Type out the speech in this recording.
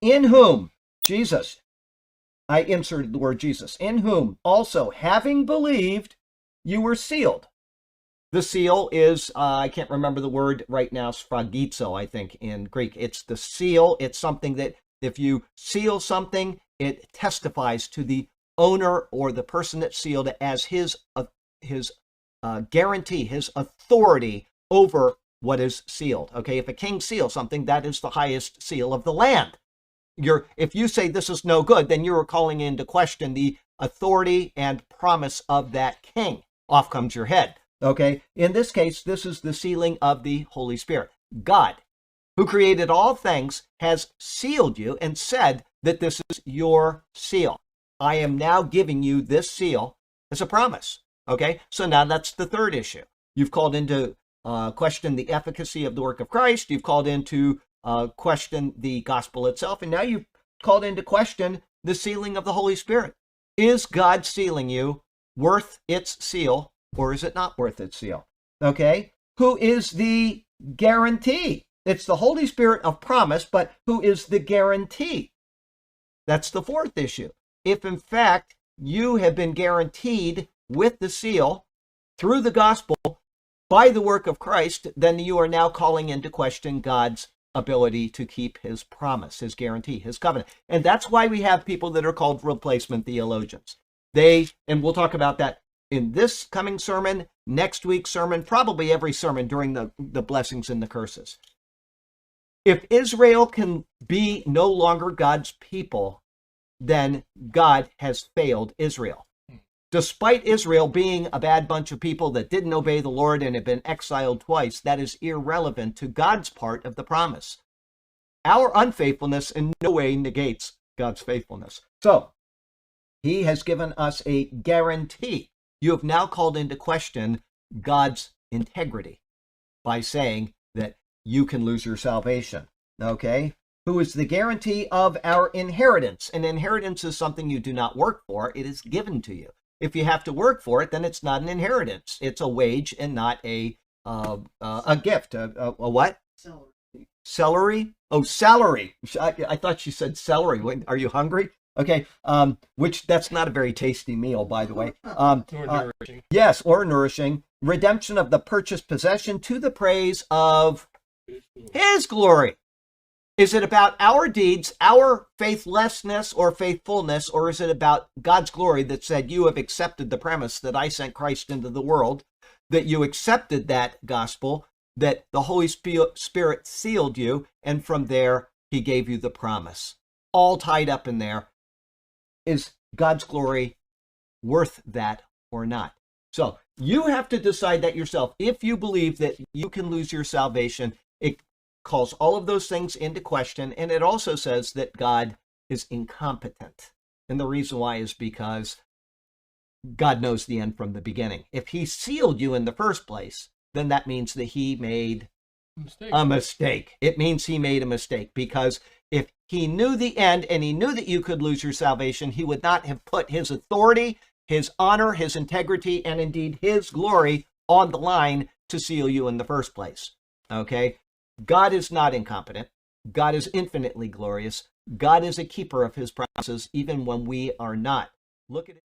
in whom, Jesus, I inserted the word Jesus, in whom also, having believed, you were sealed. The seal is, I can't remember the word right now, sphragizo, I think, in Greek. It's the seal. It's something that if you seal something, it testifies to the owner or the person that sealed it as his guarantee, his authority over what is sealed. Okay, if a king seals something, that is the highest seal of the land. If you say this is no good, then you're calling into question the authority and promise of that king. Off comes your head. Okay, in this case, this is the sealing of the Holy Spirit. God, who created all things, has sealed you and said that this is your seal. I am now giving you this seal as a promise. Okay, so now that's the third issue. You've called into question the efficacy of the work of Christ. You've called into question the gospel itself. And now you've called into question the sealing of the Holy Spirit. Is God sealing you worth its seal, or is it not worth its seal? Okay, who is the guarantee? It's the Holy Spirit of promise, but who is the guarantee? That's the fourth issue. If in fact you have been guaranteed with the seal through the gospel by the work of Christ, then you are now calling into question God's ability to keep his promise, his guarantee, his covenant. And that's why we have people that are called replacement theologians. And we'll talk about that in this coming sermon, next week's sermon, probably every sermon during the blessings and the curses. If Israel can be no longer God's people, then God has failed Israel. Despite Israel being a bad bunch of people that didn't obey the Lord and have been exiled twice, that is irrelevant to God's part of the promise. Our unfaithfulness in no way negates God's faithfulness. So, he has given us a guarantee. You have now called into question God's integrity by saying that you can lose your salvation. Okay? Who is the guarantee of our inheritance? An inheritance is something you do not work for. It is given to you. If you have to work for it, then it's not an inheritance. It's a wage and not a gift. A what? Celery. Celery? Oh, salary. I thought she said celery. Wait, are you hungry? Okay. Which that's not a very tasty meal, by the way. Or nourishing. Yes, or nourishing. Redemption of the purchased possession to the praise of his glory. Is it about our deeds, our faithlessness or faithfulness, or is it about God's glory that said, you have accepted the premise that I sent Christ into the world, that you accepted that gospel, that the Holy Spirit sealed you, and from there, he gave you the promise. All tied up in there. Is God's glory worth that or not? So you have to decide that yourself. If you believe that you can lose your salvation, it calls all of those things into question, and it also says that God is incompetent. And the reason why is because God knows the end from the beginning. If he sealed you in the first place, then that means that he made a mistake. It means he made a mistake, because if he knew the end and he knew that you could lose your salvation, he would not have put his authority, his honor, his integrity, and indeed his glory on the line to seal you in the first place. Okay? God is not incompetent. God is infinitely glorious. God is a keeper of his promises, even when we are not. Look at it.